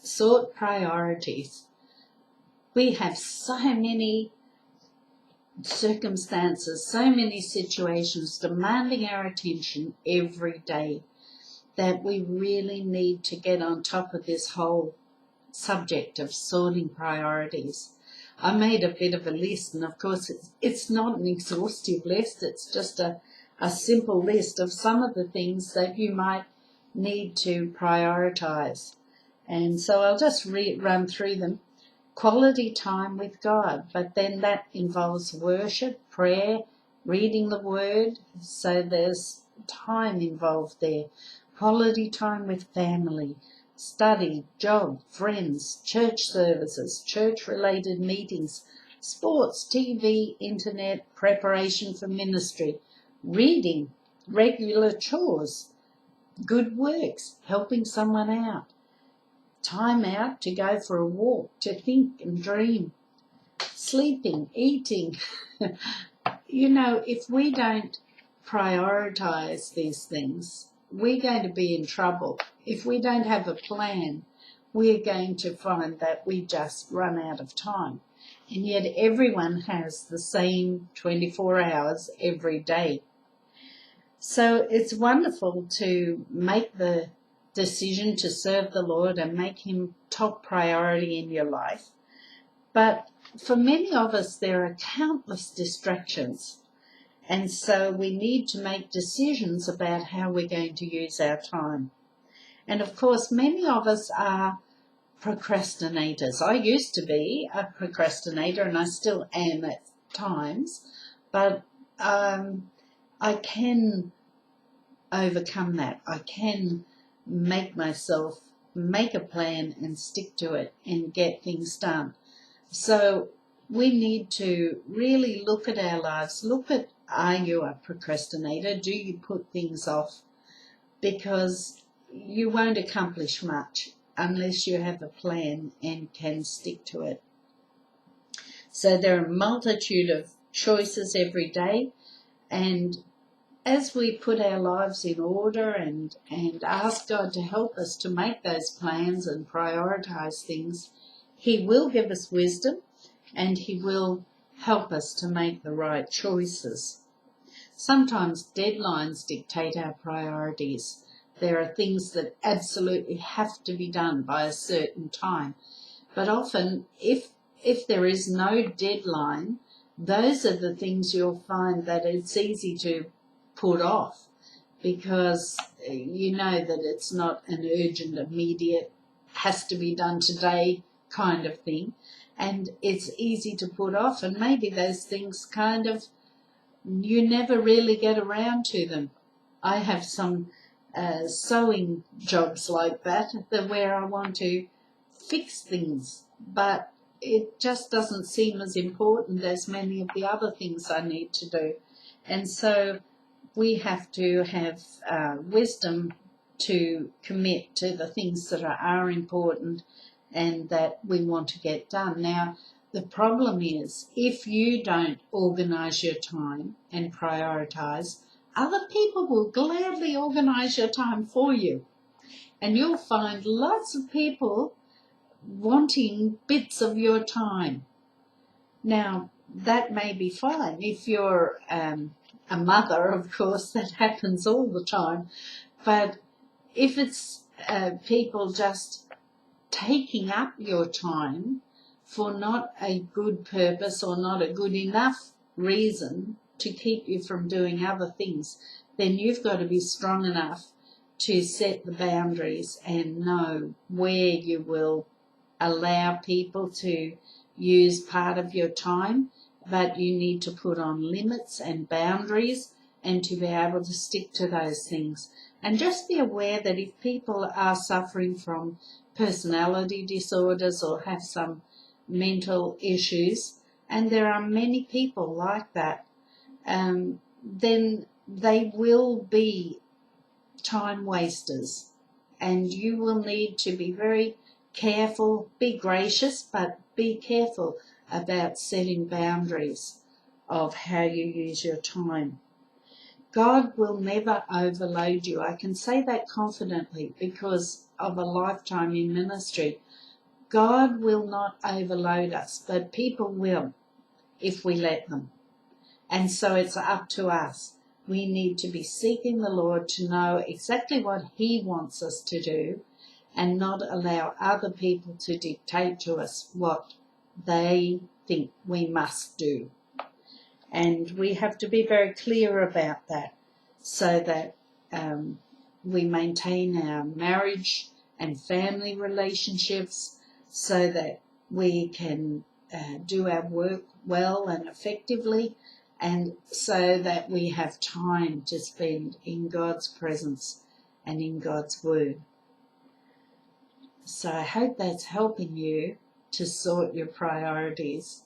sort priorities. We have so many circumstances, so many situations demanding our attention every day that we really need to get on top of this whole subject of sorting priorities. I made a bit of a list, and of course it's not an exhaustive list, it's just a simple list of some of the things that you might need to prioritise. And so I'll just run through them. Quality time with God, but then that involves worship, prayer, reading the Word, so there's time involved there. Quality time with family, study, job, friends, church services, church-related meetings, sports, TV, internet, preparation for ministry, reading, regular chores, good works, helping someone out, time out to go for a walk, to think and dream, sleeping, eating. If we don't prioritise these things, we're going to be in trouble. If we don't have a plan, we're going to find that we just run out of time. And yet everyone has the same 24 hours every day. So it's wonderful to make the decision to serve the Lord and make Him top priority in your life. But for many of us, there are countless distractions. And so we need to make decisions about how we're going to use our time. And of course, many of us are procrastinators. I used to be a procrastinator, and I still am at times, but I can overcome that. I can make myself make a plan and stick to it and get things done. So we need to really look at our lives, look at, are you a procrastinator? Do you put things off? Because you won't accomplish much unless you have a plan and can stick to it. So there are a multitude of choices every day, and as we put our lives in order and ask God to help us to make those plans and prioritise things, He will give us wisdom and He will help us to make the right choices. Sometimes deadlines dictate our priorities. There are things that absolutely have to be done by a certain time. But often, if there is no deadline, those are the things you'll find that it's easy to put off, because you know that it's not an urgent, immediate, has to be done today kind of thing, and it's easy to put off, and maybe those things kind of, you never really get around to them. I have some sewing jobs like that where I want to fix things, but it just doesn't seem as important as many of the other things I need to do. And so we have to have wisdom to commit to the things that are important and that we want to get done. Now, the problem is, if you don't organise your time and prioritise, other people will gladly organise your time for you. And you'll find lots of people wanting bits of your time. Now, that may be fine. If you're a mother, of course, that happens all the time. But if it's people just taking up your time for not a good purpose or not a good enough reason to keep you from doing other things, then you've got to be strong enough to set the boundaries and know where you will allow people to use part of your time, but you need to put on limits and boundaries and to be able to stick to those things. And just be aware that if people are suffering from personality disorders or have some mental issues, and there are many people like that, then they will be time wasters, and you will need to be very careful, be gracious, but be careful about setting boundaries of how you use your time. God will never overload you. I can say that confidently because of a lifetime in ministry. God will not overload us, but people will if we let them. And so it's up to us. We need to be seeking the Lord to know exactly what He wants us to do and not allow other people to dictate to us what they think we must do. And we have to be very clear about that so that we maintain our marriage and family relationships so that we can do our work well and effectively, and so that we have time to spend in God's presence and in God's Word. So I hope that's helping you to sort your priorities